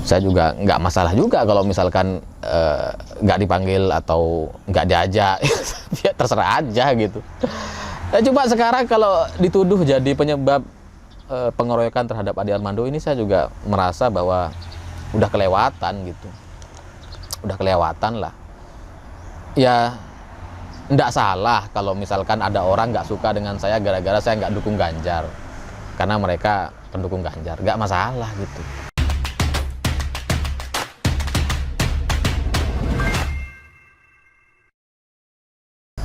Saya juga nggak masalah juga kalau misalkan nggak dipanggil atau nggak diajak. Ya terserah aja gitu. Coba sekarang kalau dituduh jadi penyebab pengeroyokan terhadap Ade Armando ini, saya juga merasa bahwa udah kelewatan gitu. Udah kelewatan lah. Ya nggak salah kalau misalkan ada orang nggak suka dengan saya gara-gara saya nggak dukung Ganjar. Karena mereka pendukung Ganjar. Nggak masalah gitu.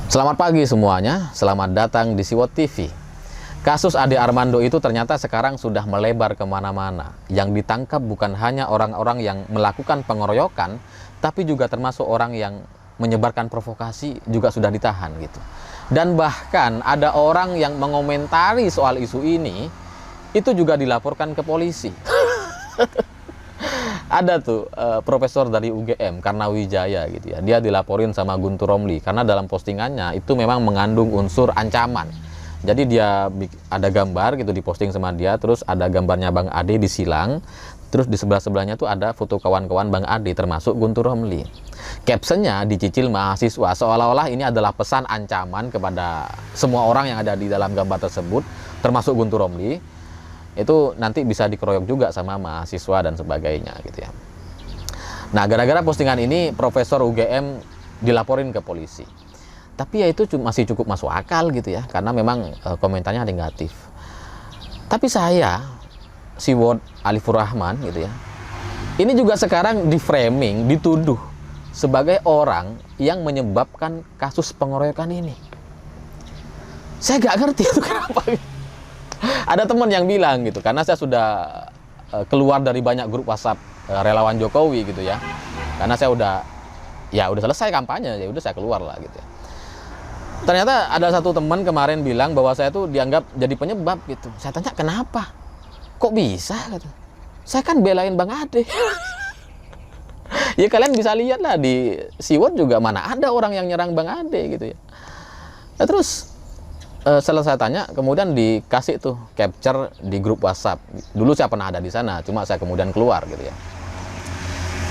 Selamat pagi semuanya, selamat datang di Siwot TV. Kasus Ade Armando itu ternyata sekarang sudah melebar kemana-mana. Yang ditangkap bukan hanya orang-orang yang melakukan pengeroyokan, tapi juga termasuk orang yang menyebarkan provokasi juga sudah ditahan gitu. Dan bahkan ada orang yang mengomentari soal isu ini, itu juga dilaporkan ke polisi. Ada tuh profesor dari UGM, Karnawijaya gitu ya. Dia dilaporin sama Guntur Romli karena dalam postingannya itu memang mengandung unsur ancaman. Jadi dia ada gambar gitu diposting sama dia, terus ada gambarnya Bang Ade disilang, terus di sebelah-sebelahnya tuh ada foto kawan-kawan Bang Ade termasuk Guntur Romli. Captionnya dicicil mahasiswa, seolah-olah ini adalah pesan ancaman kepada semua orang yang ada di dalam gambar tersebut, termasuk Guntur Romli. Itu nanti bisa dikeroyok juga sama mahasiswa dan sebagainya gitu ya. Nah, gara-gara postingan ini Profesor UGM dilaporin ke polisi. Tapi ya itu masih cukup masuk akal gitu ya, karena memang komentarnya negatif. Tapi saya, Siwot Alifur Rahman gitu ya, ini juga sekarang di framing, dituduh sebagai orang yang menyebabkan kasus pengeroyokan ini. Saya nggak ngerti itu kenapa. Ada teman yang bilang gitu, karena saya sudah keluar dari banyak grup WhatsApp relawan Jokowi gitu ya. Karena saya udah selesai kampanye, ya udah saya keluar lah gitu ya. Ternyata ada satu teman kemarin bilang bahwa saya tuh dianggap jadi penyebab gitu. Saya tanya kenapa? Kok bisa gitu? Saya kan belain Bang Ade. Ya kalian bisa lihat lah di Siwot juga mana ada orang yang nyerang Bang Ade gitu ya. Nah, terus setelah saya tanya, kemudian dikasih tuh capture di grup WhatsApp. Dulu saya pernah ada di sana, cuma saya kemudian keluar gitu ya.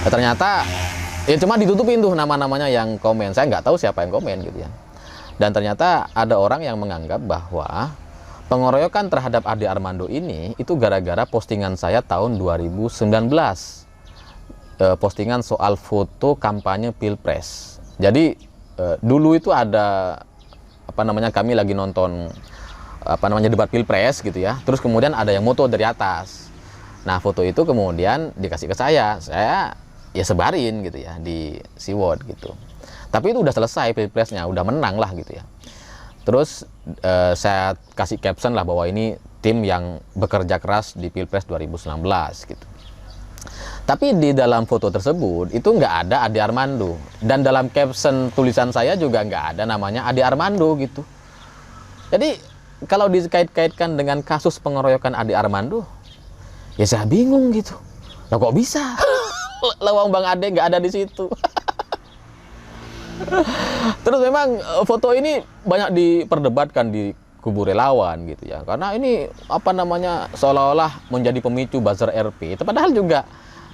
Nah, ternyata ya cuma ditutupin tuh nama-namanya yang komen. Saya nggak tahu siapa yang komen gitu ya. Dan ternyata ada orang yang menganggap bahwa pengeroyokan terhadap Ade Armando ini itu gara-gara postingan saya tahun 2019. Postingan soal foto kampanye Pilpres. Jadi dulu itu ada kami lagi nonton debat Pilpres gitu ya. Terus kemudian ada yang moto dari atas. Nah, foto itu kemudian dikasih ke saya ya sebarin gitu ya di Siwot gitu. Tapi itu udah selesai Pilpresnya, udah menang lah gitu ya. Terus saya kasih caption lah bahwa ini tim yang bekerja keras di Pilpres 2019 gitu. Tapi di dalam foto tersebut itu nggak ada Ade Armando, dan dalam caption tulisan saya juga nggak ada namanya Ade Armando gitu. Jadi kalau dikait-kaitkan dengan kasus pengeroyokan Ade Armando, ya saya bingung gitu. Lah kok bisa? Lawang Bang Ade nggak ada di situ. Terus memang foto ini banyak diperdebatkan di kubu relawan gitu ya, karena ini seolah-olah menjadi pemicu buzzer RP. Itu padahal juga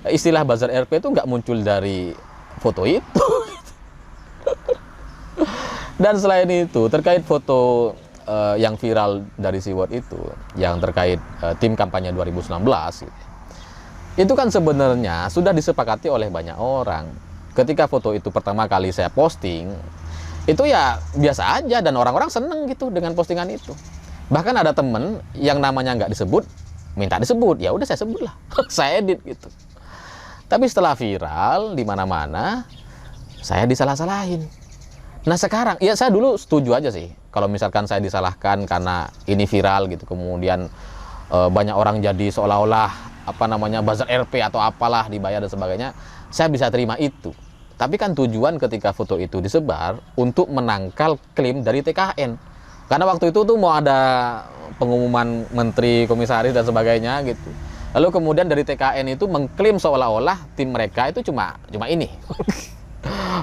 istilah buzzer RP itu nggak muncul dari foto itu. Dan selain itu, terkait foto yang viral dari Siwot itu, yang terkait tim kampanye 2019 gitu, itu kan sebenarnya sudah disepakati oleh banyak orang. Ketika foto itu pertama kali saya posting, itu ya biasa aja dan orang-orang seneng gitu dengan postingan itu. Bahkan ada temen yang namanya nggak disebut, minta disebut, ya udah saya sebut lah. Saya edit gitu. Tapi setelah viral di mana-mana, saya disalah-salahin. Nah sekarang, ya saya dulu setuju aja sih kalau misalkan saya disalahkan karena ini viral gitu, kemudian banyak orang jadi seolah-olah buzzer RP atau apalah dibayar dan sebagainya, saya bisa terima itu. Tapi kan tujuan ketika foto itu disebar untuk menangkal klaim dari TKN. Karena waktu itu tuh mau ada pengumuman menteri, komisaris dan sebagainya gitu. Lalu kemudian dari TKN itu mengklaim seolah-olah tim mereka itu cuma ini.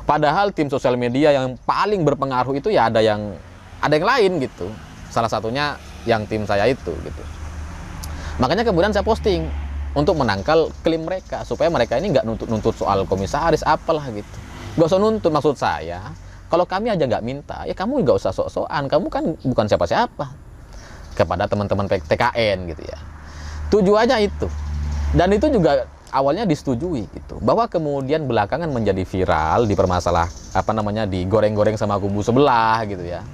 Padahal tim sosial media yang paling berpengaruh itu ya ada yang lain gitu. Salah satunya yang tim saya itu gitu. Makanya kemudian saya posting untuk menangkal klaim mereka, supaya mereka ini nggak nuntut soal komisaris apalah gitu. Nggak usah nuntut, maksud saya kalau kami aja nggak minta, ya kamu nggak usah sok-sokan, kamu kan bukan siapa-siapa kepada teman-teman TKN gitu ya. Tujuannya itu, dan itu juga awalnya disetujui gitu, bahwa kemudian belakangan menjadi viral, dipermasalah digoreng-goreng sama kubu sebelah gitu ya.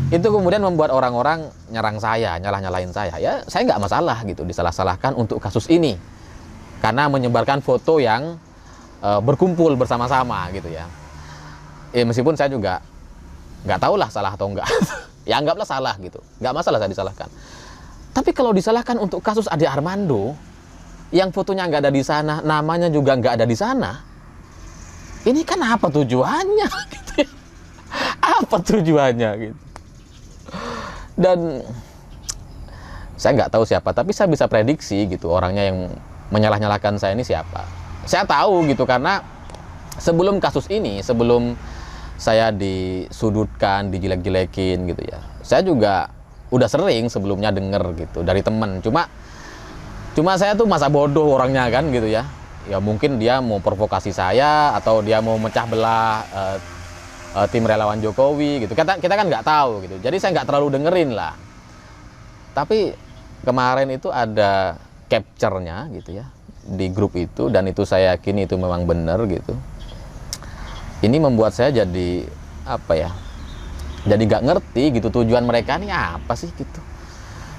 Itu kemudian membuat orang-orang nyerang saya, nyalah-nyalahin saya. Ya saya nggak masalah gitu disalah-salahkan untuk kasus ini, karena menyebarkan foto yang berkumpul bersama-sama gitu ya. Meskipun saya juga nggak tahu lah salah atau enggak. Ya anggaplah salah gitu, nggak masalah saya disalahkan. Tapi kalau disalahkan untuk kasus Ade Armando, yang fotonya nggak ada di sana, namanya juga nggak ada di sana, ini kan apa tujuannya? Gitu ya. Apa tujuannya gitu? Dan saya nggak tahu siapa, tapi saya bisa prediksi gitu orangnya yang menyalah-nyalahkan saya ini siapa. Saya tahu gitu karena sebelum kasus ini, sebelum saya disudutkan, dijelek-jelekin gitu ya, saya juga udah sering sebelumnya denger gitu dari temen. Cuma saya tuh masa bodoh orangnya kan gitu ya. Ya mungkin dia mau provokasi saya atau dia mau mecah belah tim relawan Jokowi gitu. Kita kan nggak tahu gitu. Jadi saya nggak terlalu dengerin lah. Tapi kemarin itu ada capture-nya gitu ya di grup itu, dan itu saya yakin itu memang benar gitu. Ini membuat saya jadi apa ya? Jadi nggak ngerti gitu tujuan mereka ini apa sih gitu.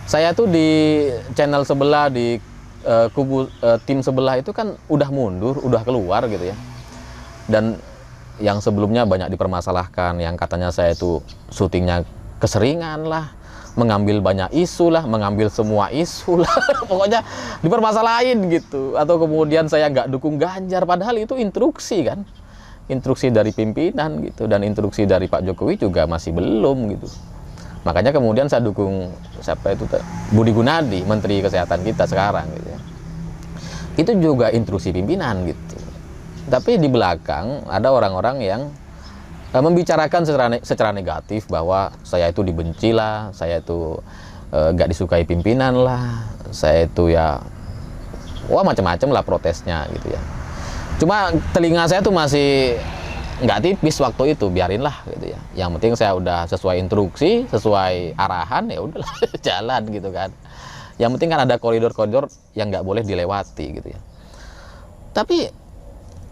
Saya tuh di channel sebelah, di kubu tim sebelah itu kan udah mundur, udah keluar gitu ya. Dan yang sebelumnya banyak dipermasalahkan, yang katanya saya itu syutingnya keseringan lah, mengambil banyak isu lah, mengambil semua isu lah, pokoknya dipermasalahin gitu. Atau kemudian saya nggak dukung Ganjar, padahal itu instruksi kan, instruksi dari pimpinan gitu, dan instruksi dari Pak Jokowi juga masih belum gitu. Makanya kemudian saya dukung siapa itu, Budi Gunadi, Menteri Kesehatan kita sekarang gitu ya. Itu juga instruksi pimpinan gitu. Tapi di belakang ada orang-orang yang membicarakan secara negatif bahwa saya itu dibenci lah, saya itu nggak disukai pimpinan lah, saya itu ya wah macam-macam lah protesnya gitu ya. Cuma telinga saya tuh masih nggak tipis waktu itu, biarinlah gitu ya. Yang penting saya udah sesuai instruksi, sesuai arahan, ya udahlah jalan gitu kan. Yang penting kan ada koridor-koridor yang nggak boleh dilewati gitu ya. Tapi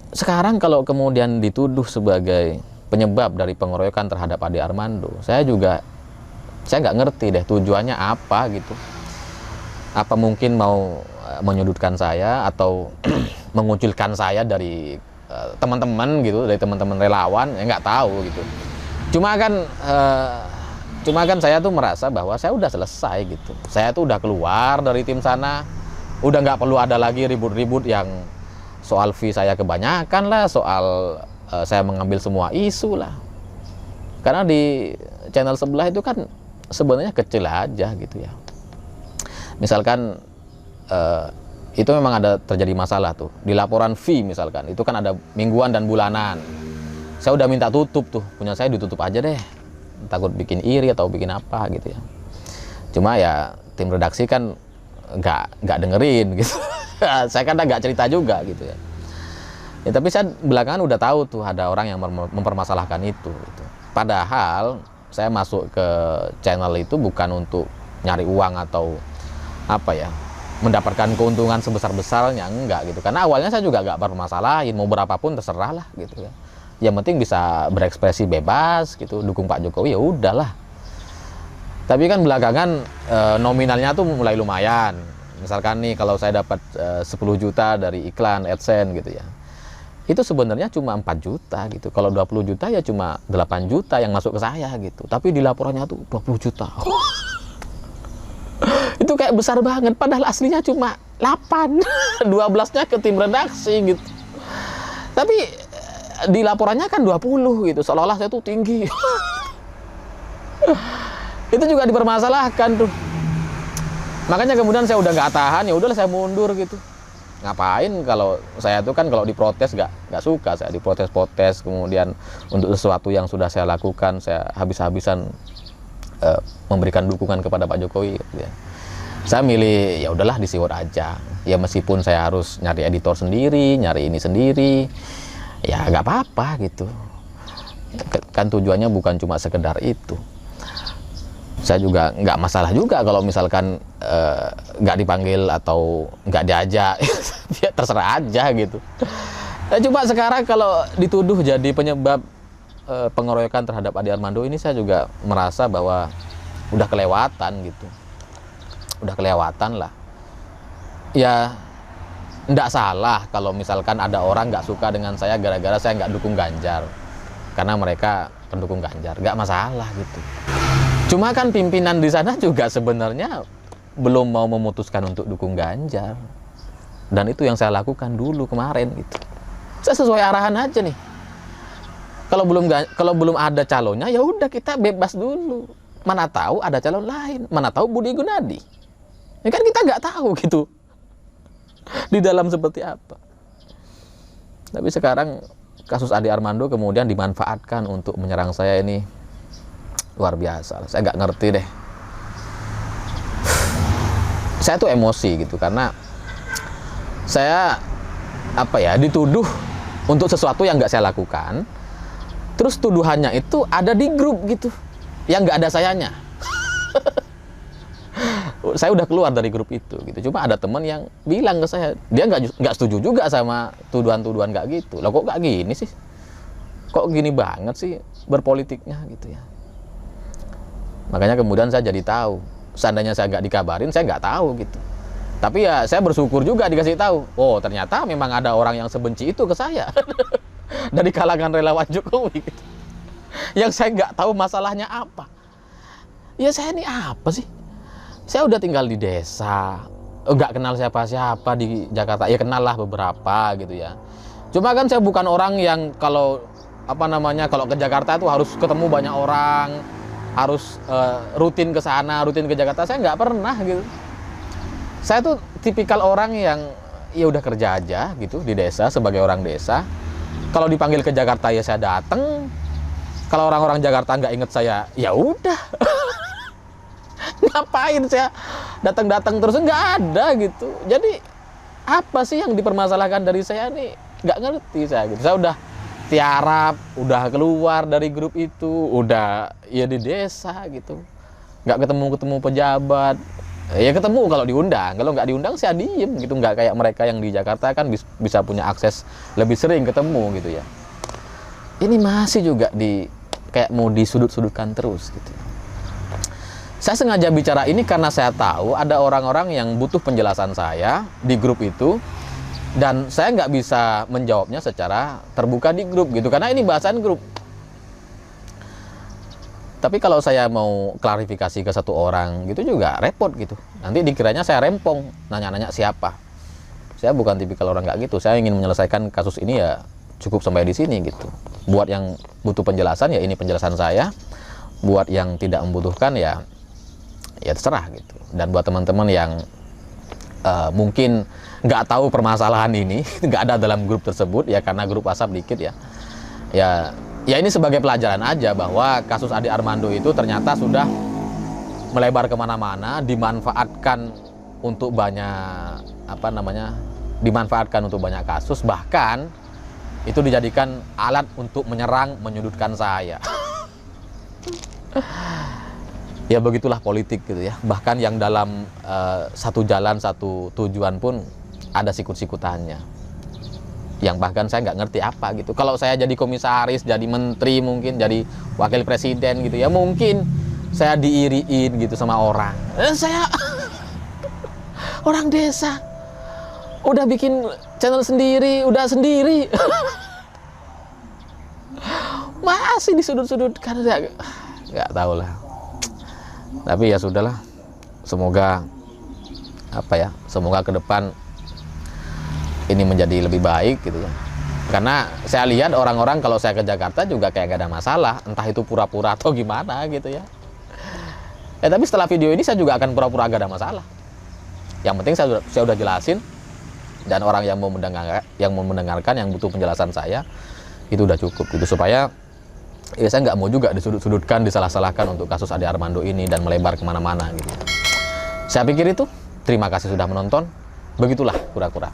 sekarang kalau kemudian dituduh sebagai penyebab dari pengeroyokan terhadap Ade Armando, saya nggak ngerti deh tujuannya apa gitu. Apa mungkin mau menyudutkan saya atau mengucilkan saya dari teman-teman gitu, dari teman-teman relawan, ya nggak tahu gitu. Cuma kan saya tuh merasa bahwa saya udah selesai gitu. Saya tuh udah keluar dari tim sana, udah nggak perlu ada lagi ribut-ribut yang soal fee saya kebanyakan lah, soal saya mengambil semua isu lah. Karena di channel sebelah itu kan sebenarnya kecil aja gitu ya. Misalkan itu memang ada terjadi masalah tuh di laporan fee misalkan, itu kan ada mingguan dan bulanan. Saya udah minta tutup tuh, punya saya ditutup aja deh, takut bikin iri atau bikin apa gitu ya. Cuma ya tim redaksi kan nggak dengerin gitu. Saya kan nggak cerita juga gitu ya. Ya tapi saya belakangan udah tahu tuh ada orang yang mempermasalahkan itu gitu. Padahal saya masuk ke channel itu bukan untuk nyari uang atau apa ya, mendapatkan keuntungan sebesar-besarnya, enggak gitu. Karena awalnya saya juga nggak bermasalahin, mau berapapun terserah lah gitu ya. Yang penting bisa berekspresi bebas gitu, dukung Pak Jokowi ya udahlah. Tapi kan belakangan nominalnya tuh mulai lumayan. Misalkan nih kalau saya dapat 10 juta dari iklan AdSense gitu ya, itu sebenarnya cuma 4 juta gitu. Kalau 20 juta ya cuma 8 juta yang masuk ke saya gitu. Tapi di laporannya tuh 20 juta. Itu kayak besar banget, padahal aslinya cuma 8. 12-nya ke tim redaksi gitu. Tapi di laporannya kan 20 gitu, seolah-olah saya tuh tinggi. Itu juga dipermasalahkan tuh. Makanya kemudian saya udah nggak tahan, ya udahlah saya mundur gitu. Ngapain kalau saya tuh kan kalau diprotes nggak suka, saya diprotes-protes, kemudian untuk sesuatu yang sudah saya lakukan saya habis-habisan memberikan dukungan kepada Pak Jokowi gitu ya. Saya milih ya udahlah di Siwot aja. Ya meskipun saya harus nyari editor sendiri, nyari ini sendiri, ya nggak apa-apa gitu. Kan tujuannya bukan cuma sekedar itu. Saya juga nggak masalah juga kalau misalkan nggak dipanggil atau nggak diajak, ya terserah aja gitu. Cuma sekarang kalau dituduh jadi penyebab pengeroyokan terhadap Ade Armando ini, saya juga merasa bahwa udah kelewatan gitu. Udah kelewatan lah. Ya nggak salah kalau misalkan ada orang nggak suka dengan saya gara-gara saya nggak dukung Ganjar. Karena mereka pendukung Ganjar, nggak masalah gitu. Cuma kan pimpinan di sana juga sebenarnya belum mau memutuskan untuk dukung Ganjar. Dan itu yang saya lakukan dulu kemarin gitu. Saya sesuai arahan aja nih. Kalau belum ada calonnya, ya udah kita bebas dulu. Mana tahu ada calon lain, mana tahu Budi Gunadi. Ya kan kita nggak tahu gitu di dalam seperti apa. Tapi sekarang kasus Ade Armando kemudian dimanfaatkan untuk menyerang saya, ini luar biasa. Saya nggak ngerti deh. Saya tuh emosi gitu karena saya dituduh untuk sesuatu yang nggak saya lakukan. Terus tuduhannya itu ada di grup gitu, yang nggak ada sayanya. Saya udah keluar dari grup itu gitu. Cuma ada teman yang bilang ke saya, dia nggak setuju juga sama tuduhan-tuduhan kayak gitu. Lah kok nggak gini sih? Kok gini banget sih berpolitiknya gitu ya. Makanya kemudian saya jadi tahu. Seandainya saya nggak dikabarin, saya nggak tahu gitu. Tapi ya saya bersyukur juga dikasih tahu. Oh ternyata memang ada orang yang sebenci itu ke saya. Dari kalangan relawan Jokowi gitu. Yang saya nggak tahu masalahnya apa. Ya saya ini apa sih? Saya udah tinggal di desa, nggak kenal siapa-siapa di Jakarta. Ya kenal lah beberapa gitu ya. Cuma kan saya bukan orang yang kalau ke Jakarta itu harus ketemu banyak orang, harus rutin ke sana, rutin ke Jakarta. Saya nggak pernah gitu. Saya tuh tipikal orang yang ya udah kerja aja gitu di desa sebagai orang desa. Kalau dipanggil ke Jakarta ya saya datang. Kalau orang-orang Jakarta nggak inget saya, ya udah. Ngapain saya datang-datang terus, nggak ada gitu. Jadi apa sih yang dipermasalahkan dari saya nih? Nggak ngerti saya gitu. Saya udah tiarap, udah keluar dari grup itu, udah ya di desa gitu. Nggak ketemu pejabat. Ya ketemu kalau diundang, kalau nggak diundang saya diem gitu. Nggak kayak mereka yang di Jakarta kan bisa punya akses lebih sering ketemu gitu ya. Ini masih juga kayak mau disudut-sudutkan terus gitu. Saya sengaja bicara ini karena saya tahu ada orang-orang yang butuh penjelasan saya di grup itu, dan saya nggak bisa menjawabnya secara terbuka di grup gitu karena ini bahasan grup. Tapi kalau saya mau klarifikasi ke satu orang gitu juga repot gitu. Nanti dikiranya saya rempong, nanya-nanya siapa. Saya bukan tipikal orang nggak gitu. Saya ingin menyelesaikan kasus ini ya cukup sampai di sini gitu. Buat yang butuh penjelasan ya ini penjelasan saya. Buat yang tidak membutuhkan ya terserah gitu. Dan buat teman-teman yang mungkin nggak tahu permasalahan ini, nggak ada dalam grup tersebut ya karena grup WhatsApp dikit ya. Ya ini sebagai pelajaran aja bahwa kasus Ade Armando itu ternyata sudah melebar kemana-mana, dimanfaatkan untuk banyak dimanfaatkan untuk banyak kasus, bahkan itu dijadikan alat untuk menyerang, menyudutkan saya. Ya begitulah politik gitu ya. Bahkan yang dalam satu jalan, satu tujuan pun ada sikut-sikutannya. Yang bahkan saya nggak ngerti apa gitu. Kalau saya jadi komisaris, jadi menteri mungkin, jadi wakil presiden gitu ya, mungkin saya diiriin gitu sama orang. Saya orang desa, udah bikin channel sendiri, udah sendiri. Masih disudut-sudutkan, nggak tahu lah. Tapi ya sudahlah, semoga semoga ke depan ini menjadi lebih baik gitu ya. Karena saya lihat orang-orang kalau saya ke Jakarta juga kayak gak ada masalah, entah itu pura-pura atau gimana gitu ya. Tapi setelah video ini saya juga akan pura-pura gak ada masalah. Yang penting saya udah jelasin, dan orang yang mau mendengarkan, yang butuh penjelasan saya itu udah cukup gitu, supaya ya saya nggak mau juga disudut-sudutkan, disalah-salahkan untuk kasus Ade Armando ini dan melebar kemana-mana gitu. Saya pikir itu. Terima kasih sudah menonton. Begitulah kura-kura.